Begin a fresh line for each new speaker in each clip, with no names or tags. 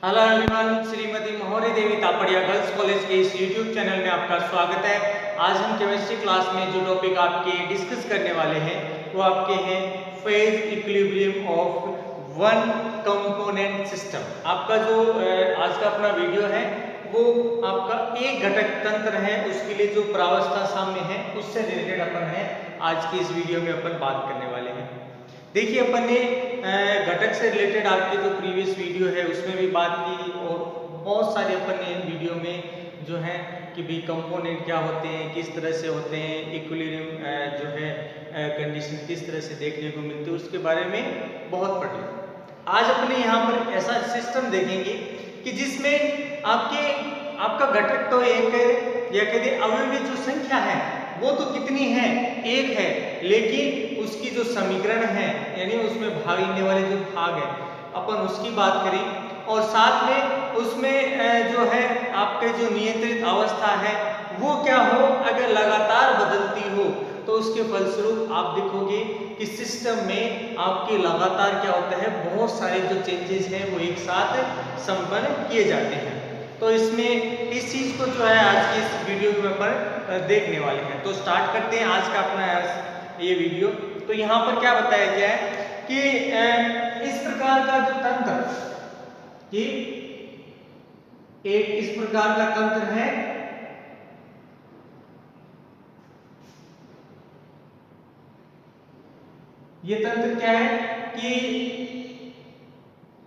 Hello everyone, Shrimati महोरी देवी Tapadia girls college के इस YouTube channel में आपका स्वागत है। आज हम केमिस्ट्री क्लास में जो टॉपिक आपके डिस्कस करने वाले हैं वो आपके हैं phase equilibrium of one component system. आपका जो आज का अपना वीडियो है वो आपका एक घटक तंत्र है, उसके लिए जो प्रावस्था साम्य है उससे रिलेटेड अपन है आज की इस वीडियो में अपन बात करने वाले हैं। देखिए, अपन ने घटक से रिलेटेड आपके जो प्रीवियस वीडियो है उसमें भी बात की और बहुत सारे अपन ने इन वीडियो में जो है कि भी कंपोनेंट क्या होते हैं, किस तरह से होते हैं, इक्विलिब्रियम जो है कंडीशन किस तरह से देखने को मिलती है, उसके बारे में बहुत पढ़ लिया। आज अपने यहाँ पर ऐसा सिस्टम देखेंगे कि जिसमें आपका घटक तो एक है, या कहते अवयवी जो संख्या है वो तो कितनी है, एक है, लेकिन उसकी जो समीकरण है यानी उसमें भाग लेने वाले जो भाग है अपन उसकी बात करें, और साथ में उसमें जो है आपके जो नियंत्रित अवस्था है वो क्या हो, अगर लगातार बदलती हो तो उसके फलस्वरूप आप देखोगे कि सिस्टम में आपके लगातार क्या होता है, बहुत सारे जो चेंजेस हैं वो एक साथ संपन्न किए जाते हैं। तो इसमें इस चीज को जो है आज की इस वीडियो में अपन देखने वाले हैं। तो स्टार्ट करते हैं आज का अपना ये वीडियो। तो यहाँ पर क्या बताया गया है कि इस प्रकार का जो तंत्र, कि एक इस प्रकार का तंत्र है, ये तंत्र क्या है कि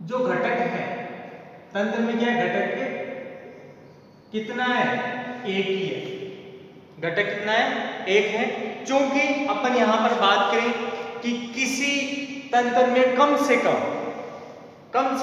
जो घटक है तंत्र में, क्या घटक कितना है, एक ही है। घटक कितना है, एक है। क्योंकि अपन यहां पर बात करें कि किसी तंत्र में कम से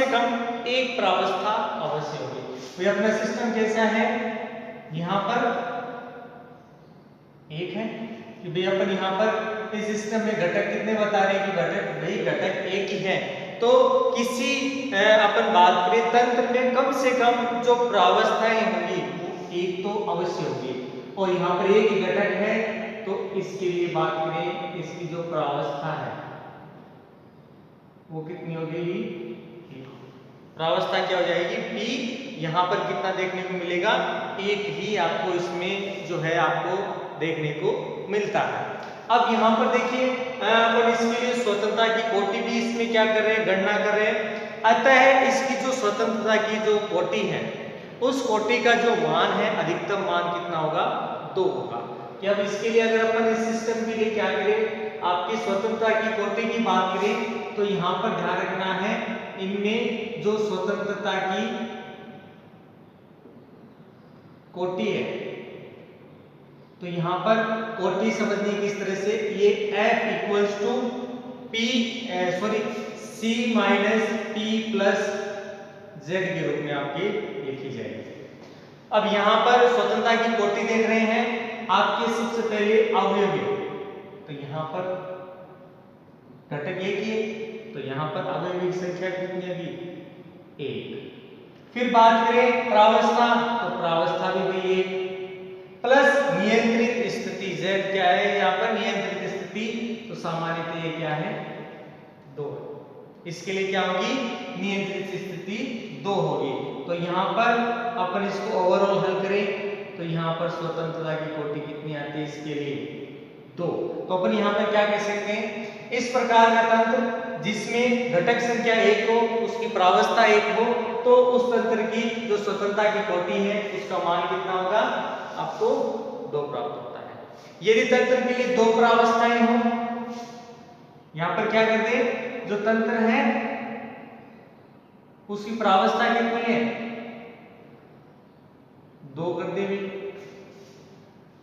कम एक प्रावस्था अवश्य होगी। तो अपना सिस्टम कैसा है, यहां पर एक है कि भाई अपन यहां पर इस सिस्टम में घटक कितने बता रहे हैं कि घटक एक ही है। तो किसी अपन बात करें तंत्र में कम से कम जो प्रावस्थाएं होंगी वो एक तो अवश्य होगी, और यहाँ पर एक ही घटक है तो इसके लिए बात करें, इसकी जो प्रावस्था है वो कितनी हो गई, प्रावस्था क्या हो जाएगी, P। यहाँ पर कितना देखने को मिलेगा, एक ही आपको इसमें जो है आपको देखने को मिलता है। अब यहाँ पर देखिए और इसके लिए स्वतंत्रता की कोटि भी इसमें क्या कर रहे हैं, गणना कर रहे हैं। अतः इसकी जो स्वतंत्रता की जो कोटि है उस कोटि का जो मान है, अधिकतम मान कितना होगा, 2 होगा। कि अब इसके लिए अगर अपन इस सिस्टम के लिए क्या करें, आपकी स्वतंत्रता की कोटि की बात करें तो यहाँ पर ध्यान रखना है इनमें जो स्वतंत्रता की कोटि है, तो यहां पर कोटि समझनी किस तरह से, ये F equals to C minus P plus Z के रूप में आपकी लिखी जाएगी। अब यहां पर स्वतंत्रता की कोटि देख रहे हैं आपके, सबसे पहले अवयवी, तो यहां पर घटक एक ही है तो यहां पर अवयवी की संख्या कितनी होगी, एक। फिर बात करें प्रावस्था, तो प्रावस्था भी वही एक, प्लस नियंत्रित स्थिति Z क्या है यहाँ पर, नियंत्रित स्थिति, तो सामान्यतः ये क्या है, 2। इसके लिए क्या होगी, नियंत्रित स्थिति 2 होगी। तो यहाँ पर अपन इसको ओवरऑल हल करें तो यहाँ पर स्वतंत्रता की कोटि कितनी आती है, इसके लिए 2। तो अपन यहाँ पर क्या कह सकते हैं, इस प्रकार का तंत्र जिसमें घटक संख्या 1 हो, उसकी प्रावस्था 1 हो, तो उस तंत्र की जो स्वतंत्रता की कोटि है उसका मान कितना होगा, आपको 2 प्राप्त होता है। यदि तंत्र के लिए 2 प्रावस्थाएं हो, यहां पर क्या करते हैं, जो तंत्र है उसकी प्रावस्था कितनी है, 2 कर देंगे।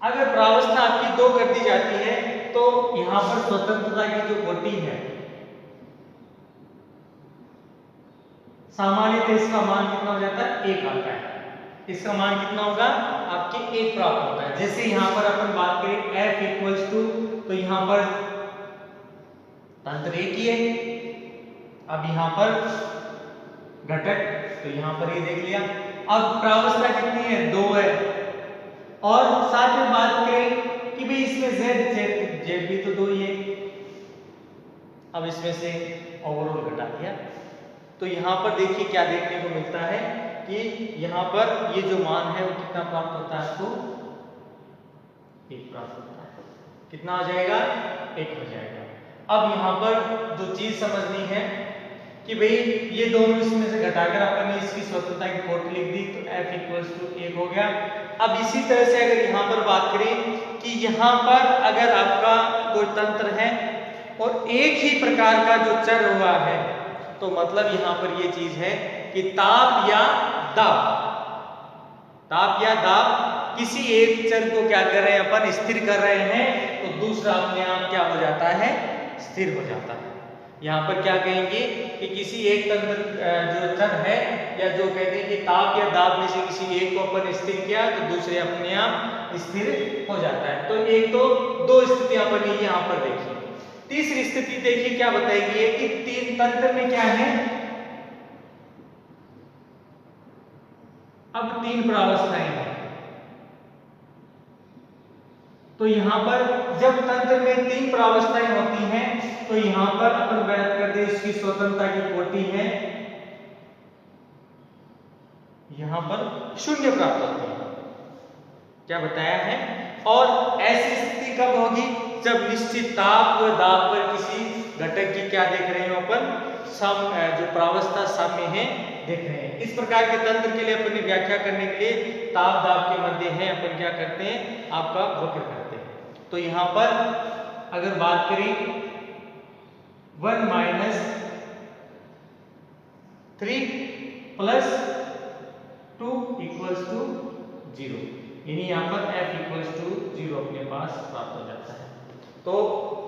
अगर प्रावस्था आपकी 2 कर दी जाती है तो यहां पर स्वतंत्रता की जो कोटि है, सामान्यतः इसका मान कितना हो जाता है, 1 आता है। इसका मान कितना होगा, आपके 1 प्राप्त होता है। जैसे यहां पर अपन बात करें F इक्वल्स टू, तो यहां पर तंत्र एक ही है, अब यहां पर घटक, तो यहां पर ये देख लिया। अब प्रावस्था कितनी है, 2 है, और साथ में बात करें कि भाई इसमें Z भी तो 2 ही है। अब इसमें से ओवरऑल घटा दिया तो यहाँ पर देखिए क्या देखने को मिलता है कि यहाँ पर ये जो मान है वो कितना प्राप्त होता है आपको, 1 प्राप्त होता है। कितना हो जाएगा, 1 हो जाएगा। अब यहाँ पर जो चीज समझनी है कि भाई ये दोनों इसमें से घटाकर अपन ने इसकी स्वतंत्रता की कोटि लिख दी, तो f = 1 हो गया। अब इसी तरह से अगर यहाँ पर बात करें कि यहाँ पर अगर आपका कोई तंत्र है और एक ही प्रकार का जो चर हुआ है, तो मतलब यहाँ पर ये चीज है कि ताप या दाब किसी एक चर को क्या कर रहे हैं अपन, स्थिर कर रहे हैं, तो दूसरा अपने आप क्या हो जाता है, स्थिर हो जाता है। यहाँ पर क्या कहेंगे कि किसी एक तंत्र जो चर है या जो कहते हैं कि ताप या दाब में से किसी एक को अपन स्थिर किया तो दूसरे अपने आप स्थिर हो जाता है। तो एक तो 2 स्थितियां अपन ने यहाँ पर देखी। तीसरी स्थिति देखिए क्या बताएगी कि 3 तंत्र में क्या है, अब 3 प्रावस्थाएं हैं। तो यहाँ पर जब तंत्र में 3 प्रावस्थाएं होती हैं तो यहाँ पर अपन बात करते हैं इसकी स्वतंत्रता की कोटि है, यहाँ पर 0 प्राप्त होती है, क्या बताया है। और ऐसी स्थिति कब होगी, जब निश्चित ताप व दाब पर किसी घटक की क्या देख रहे हो अपन, जो प्रावस्था साम्य है देख रहे हैं। इस प्रकार के तंत्र के लिए अपन ने व्याख्या करने के लिए ताप दाब के मध्य है अपन क्या करते हैं, आपका वक्र करते हैं। तो यहाँ पर अगर बात करें 1 - 3 + 2 = 0, यानी यहाँ पर f = 0 अपने पास प्राप्त हो जाता है। तो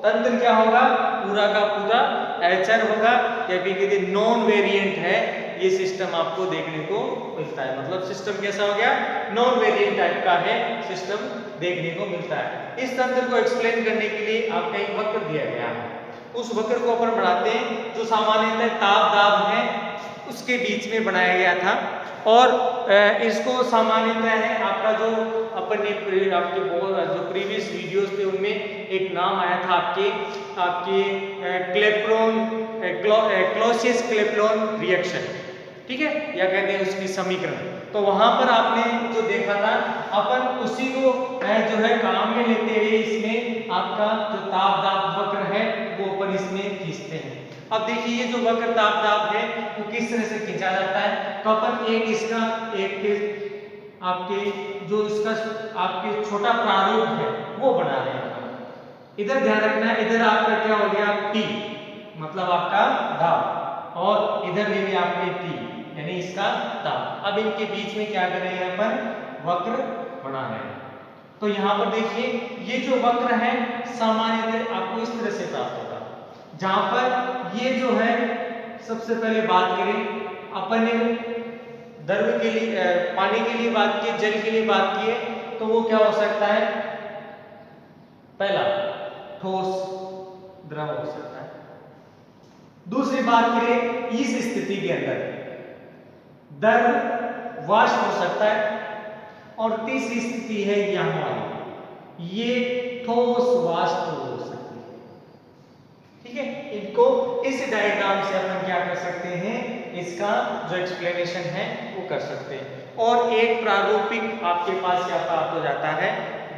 तंत्र क्या होगा, पूरा का पूरा अचर होगा या फिर यदि नॉन वेरिएंट है, ये सिस्टम आपको देखने को मिलता है। मतलब सिस्टम कैसा हो गया, नॉन वेरिएंट टाइप का है सिस्टम देखने को मिलता है। इस तंत्र को एक्सप्लेन करने के लिए आपका एक वक्र दिया गया है, उस वक्र को अपन बढ़ाते हैं जो सामान्यतः ताप दाब है उसके बीच में बनाया गया था। और इसको सामान्यतः है आपका जो अपन ने आपके जो प्रीवियस वीडियोस थे उनमें एक नाम आया था आपके क्लॉसियस क्लेपेरॉन रिएक्शन, ठीक है, या कहते हैं उसकी समीकरण। तो वहां पर आपने जो देखा था अपन उसी को जो है काम में लेते हुए इसमें आपका जो ताप दाब वक्र है वो अपन इसमें खींचते हैं। अब देखिए ये जो वक्र ताप दाब है वो किस तरह से खींचा जाता है, तो अपन एक आपके जो इसका आपके छोटा प्रारूप है वो बना रहे हैं। इधर ध्यान रखना है, इधर आपका क्या हो गया P, मतलब आपका दाब, और इधर ले लिया आपने T यानी इसका ताप। अब इनके बीच में क्या कर रहे हैं अपन, वक्र बना रहे हैं। तो यहाँ पर देखिए ये जो वक्र है सामान्यतः आपको इस तरह से प्राप्त होगा, जहां पर ये जो है सबसे पहले बात करें अपन ने द्रव के लिए पानी के लिए बात की, जल के लिए बात की है, तो वो क्या हो सकता है, पहला ठोस द्रव हो सकता है। दूसरी बात करें इस स्थिति के अंदर द्रव वाष्प हो सकता है, और तीसरी स्थिति है यहां वाली, ये ठोस वाष्प हो सकती है, ठीक है। इनको इस डायग्राम से अपन क्या कर सकते हैं, इसका जो एक्सप्लेनेशन है वो कर सकते हैं। और एक प्रारूपिक आपके पास क्या प्राप्त हो जाता है,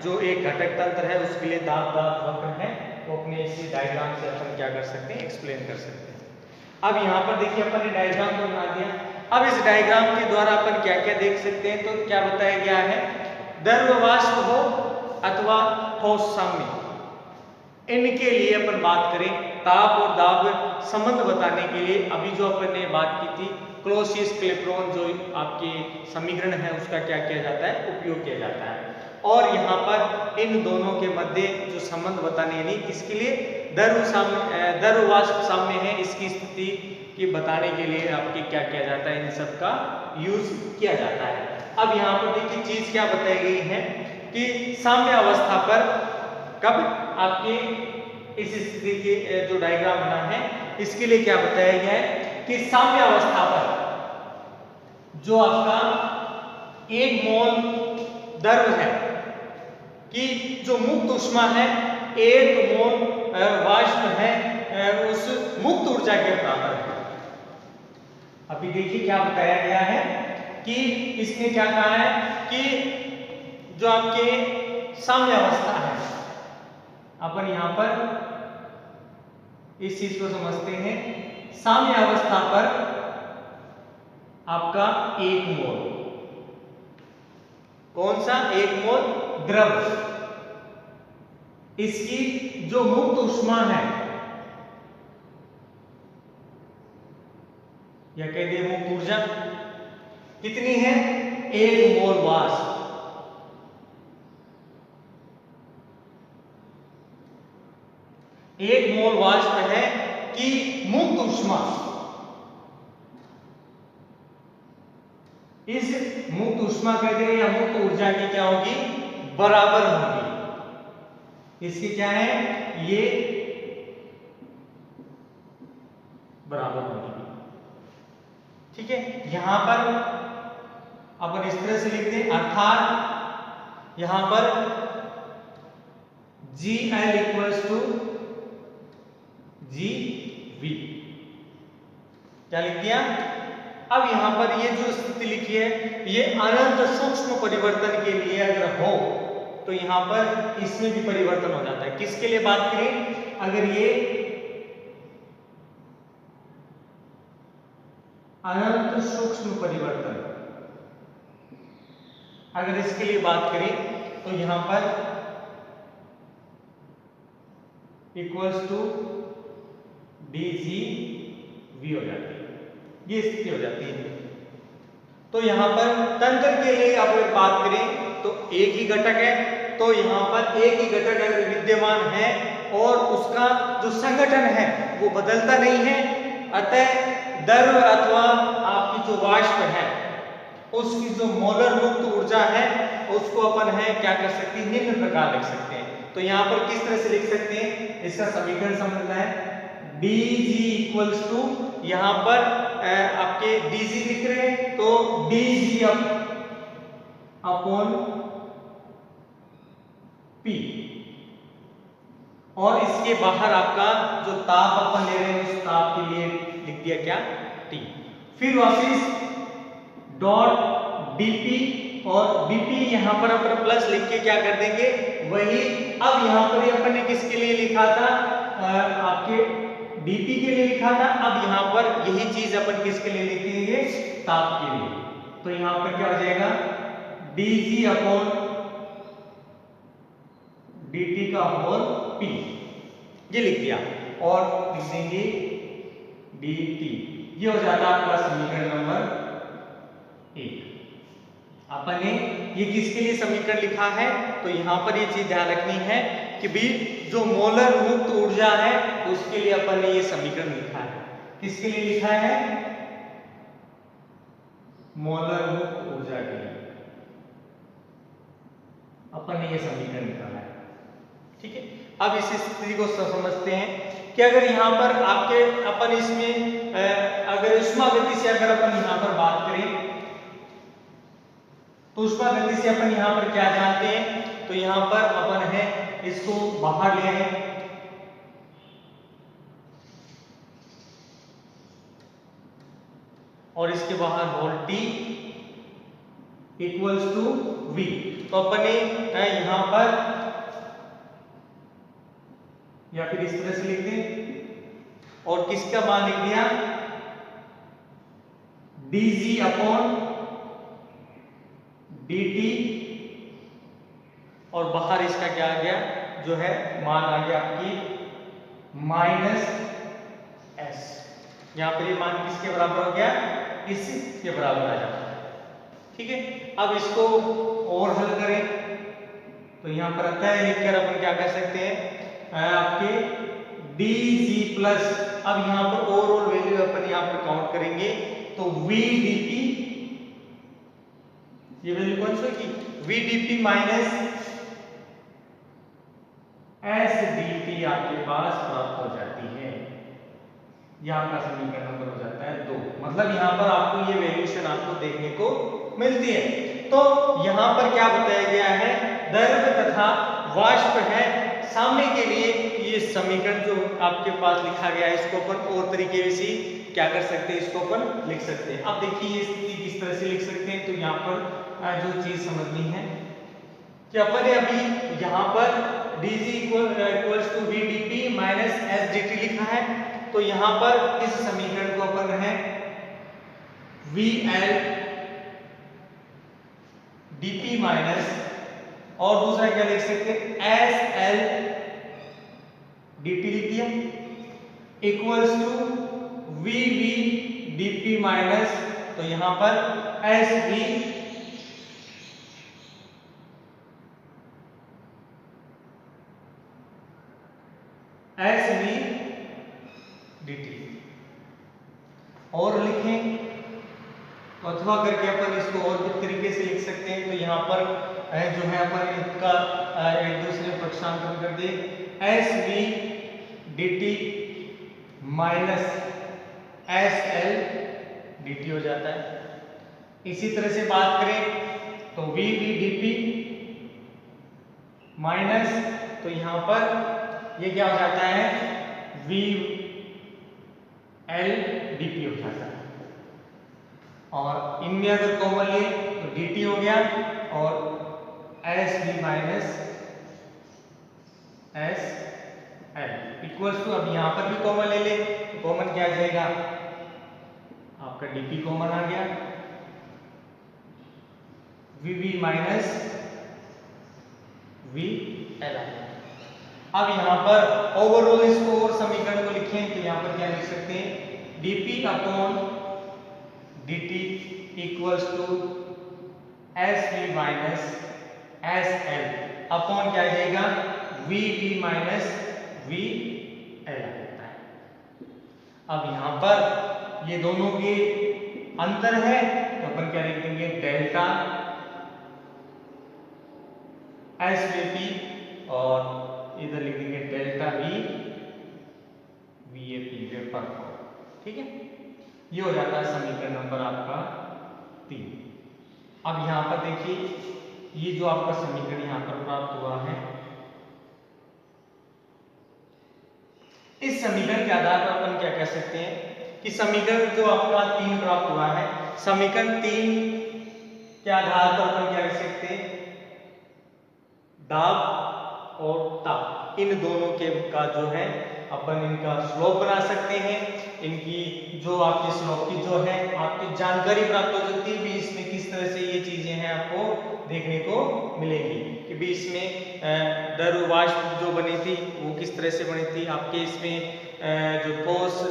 जो एक घटक तंत्र है उसके लिए दाब दाब वक्र है वो अपने इसी डायग्राम से अपन क्या कर सकते हैं, एक्सप्लेन कर सकते हैं। अब यहाँ पर देखिए अपन ने डायग्राम को बना दिया। अब इस डायग्राम के द्वारा अपन क्या क्या देख सकते हैं, तो क्या बताया गया है, द्रव वाष्प हो अथवा ठोस साम्य, इनके लिए अपन बात करें ताप और दाब संबंध बताने के लिए अभी जो अपन ने बात की थी क्लॉसियस क्लेपेरॉन जो आपके समीकरण है उसका क्या किया जाता है, उपयोग किया जाता है। और यहाँ पर इन दोनों के मध्य जो संबंध बताने यानी किसके लिए, द्रव वाष्प साम्य है इसकी स्थिति की बताने के लिए आपके क्या किया जाता है, इन सब का यूज किया जाता है। अब यहाँ पर देखिए चीज क्या बताई गई है कि साम्य अवस्था पर कब आपके इस स्थिति के जो डायग्राम बना है इसके लिए क्या बताया गया है कि साम्य अवस्था पर जो आपका 1 मोल द्रव है कि जो मुक्त ऊष्मा है 1 मोल वाष्प है उस मुक्त ऊर्जा के बराबर है। अभी देखिए क्या बताया गया है कि इसने क्या कहा है कि जो आपके साम्यावस्था है, अपन यहां पर इस चीज को समझते हैं। साम्यावस्था पर आपका एक मोल, कौन सा एक मोल? द्रव, इसकी जो मुक्त ऊष्मा है या कह दे मुक्त ऊर्जा कितनी है? एक मोल वाष्प। एक मोल वाष्प है कि मुक्त ऊष्मा, इस मुक्त ऊष्मा कहते हैं या मुक्त ऊर्जा की क्या होगी? बराबर होगी। इसकी क्या है? ये बराबर होगी। ठीक है, यहां पर अपन इस तरह से लिखते हैं, अर्थात यहां पर GL इक्वल्स टू GV, क्या लिख दिया? अब यहां पर ये जो स्थिति लिखी है, ये अनंत सूक्ष्म परिवर्तन के लिए अगर हो तो यहां पर इसमें भी परिवर्तन हो जाता है। किसके लिए बात करें? अगर ये अनंत सूक्ष्म परिवर्तन, अगर इसके लिए बात करें तो यहां पर इक्वल्स टू DGV हो जाती है, ये स्थिति हो जाती है। तो यहां पर तंत्र के लिए अगर बात करें तो एक ही घटक है, तो यहां पर एक ही घटक अगर विद्यमान है और उसका जो संगठन है वो बदलता नहीं है, अतः द्रव अथवा आपकी जो वाष्प है उसकी जो मोलर मुक्त ऊर्जा है उसको अपन है क्या कर सकते हैं? निम्न प्रकार लिख सकते हैं। तो यहां पर किस तरह से लिख सकते हैं? इसका समीकरण समझना है। Dg इक्वल्स टू, यहां पर आपके Dg लिख रहे हैं तो Dg अपॉन P, और इसके बाहर आपका जो ताप अपन ले रहे हैं उस ताप के लिए लिख दिया क्या? T। फिर वापिस डॉट dp, और dp यहां पर अपन प्लस लिख के क्या कर देंगे? वही अब यहां पर अपन ने किसके लिए लिखा था? आपके dp के लिए लिखा था। अब यहां पर यही चीज अपन किसके लिए लिखेंगे? ताप के लिए। तो यहां पर क्या हो जाएगा? dg अपॉन dt का होल p, ये लिख दिया, और लिख देंगे dt। ये हो जाता है आपका समीकरण नंबर 1। अपन ने ये किसके लिए समीकरण लिखा है? तो यहां पर ये चीज ध्यान रखनी है कि भी जो मोलर मुक्त ऊर्जा है उसके लिए अपन ने ये समीकरण लिखा है। किसके लिए लिखा है? मोलर मुक्त ऊर्जा के लिए अपन ने ये समीकरण निकाला है। ठीक है, अब इस स्थिति को समझते हैं कि अगर यहां पर आपके अपन इसमें अगर ऊष्मा गति से अगर अपन यहां पर बात करें तो ऊष्मा गति से अपन यहां पर क्या जानते हैं? तो यहां पर अपन है इसको बाहर ले आए, और इसके बाहर whole T equals to V। तो अपन ने यहां पर या फिर इस तरह से लिख दें और किसका मान लिख दिया? dg अपॉन dt, और बाहर इसका क्या आ गया? जो है मान आ गया आपकी माइनस s। यहां पर ये मान किसके बराबर हो गया? इसके बराबर आ जाता है। ठीक है, अब इसको और हल करें तो यहां पर अतः लिखकर अपन क्या कर सकते हैं? आपके dg प्लस, अब यहां पर ओवरऑल वैल्यू अपन यहां पर काउंट करेंगे तो v dt, ये वैल्यू कौन सी होगी? v dt minus s dt आपके पास प्राप्त हो जाती है। यह आपका समीकरण नंबर हो जाता है 2। मतलब यहां पर आपको ये वैल्यूएशन आपको देखने को मिलती है। तो यहां पर क्या बताया गया है? द्रव तथा वाष्प है, सामने के लिए ये समीकरण जो आपके पास लिखा गया है इसको अपन और तरीके से क्या कर सकते हैं, इसको अपन लिख सकते हैं। अब देखिए ये स्थिति किस तरह से लिख सकते हैं। तो यहाँ पर जो चीज समझनी है कि अपन ने अभी यहाँ पर dg equals to v dt minus s dt लिखा है। तो यहाँ पर इस समीकरण को अपन है vl dp माइनस और दूसरा क्या लिख सकते हैं sl dt लिख दिया equals to vv dp minus, तो यहां पर sv dt और लिखें तो अथवा करके अपन इसको और भी तरीके से लिख सकते हैं। तो यहाँ पर जो है अपन इसका एक दूसरे पक्षांतर कर दे sv dt minus sl dt हो जाता है। इसी तरह से बात करें तो vv dp माइनस, तो यहाँ पर ये क्या हो जाता है vl dp हो जाता है। और इनमें अगर कॉमन ले तो dt हो गया और sv minus sl equals to, अब यहाँ पर भी कॉमन ले ले तो कॉमन क्या आ जाएगा आपका dp कॉमन आ गया vv माइनस vl आ गया। अब यहाँ पर ओवरऑल इसको और समीकरण को लिखें तो यहाँ पर क्या लिख सकते हैं dp upon dt equals to sv minus sl upon क्या आ जाएगा vv माइनस vl आ जाता है। अब यहाँ पर ये दोनों के अंतर है तो अपन क्या लिख देंगे डेल्टा svp और इधर लिख देंगे डेल्टा vap वेपर। ठीक है, ये हो जाता है समीकरण नंबर आपका 3। अब यहाँ पर देखिए ये जो आपका समीकरण यहाँ पर प्राप्त हुआ है, इस समीकरण के आधार पर अपन क्या कह सकते हैं कि समीकरण जो आपका 3 प्राप्त हुआ है, समीकरण 3 के आधार पर अपन क्या कह सकते हैं दाब और ताप इन दोनों के का जो है अपन इनका स्लोप बना सकते हैं। इनकी जो आपकी स्लोप की जो है आपकी जानकारी प्राप्त हो सकती है भी इसमें किस तरह से ये चीजें हैं आपको देखने को मिलेंगी कि भी इसमें द्रव वाष्प जो बनी थी वो किस तरह से बनी थी, आपके इसमें जो ठोस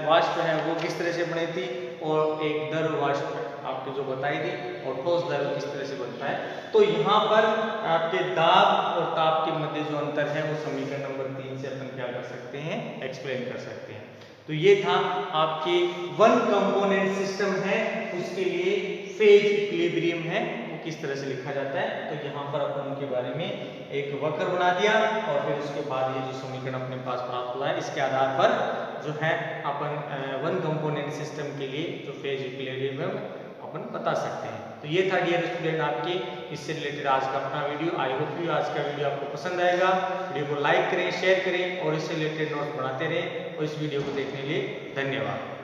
वाष्प है वो किस तरह से बनी थी और एक द्रव वाष्प आपको जो बताई थी और ठोस द्रव किस तरह से बनता है। तो यहाँ पर आपके दाब और ताप के मध्य जो अंतर है वो समीकरण नंबर 3 से अपन क्या कर सकते हैं एक्सप्लेन कर सकते हैं। तो ये था आपके वन कंपोनेंट सिस्टम है उसके लिए फेज इक्विलिब्रियम है वो किस तरह से लिखा जाता है। तो यहाँ पर अपन उनके बारे में एक वक्र बना दिया और फिर उसके बाद ये जो समीकरण अपने पास प्राप्त हुआ है इसके आधार पर जो है अपन वन कंपोनेंट सिस्टम के लिए जो फेज इक्विलिब्रियम है अपन बता सकते हैं। तो ये था डियर स्टूडेंट आपके इससे रिलेटेड आज का अपना वीडियो। आई होप यू आज का वीडियो आपको पसंद आएगा। वीडियो को लाइक करें, शेयर करें और इससे रिलेटेड नोट्स बनाते रहें और इस वीडियो को देखने के लिए धन्यवाद।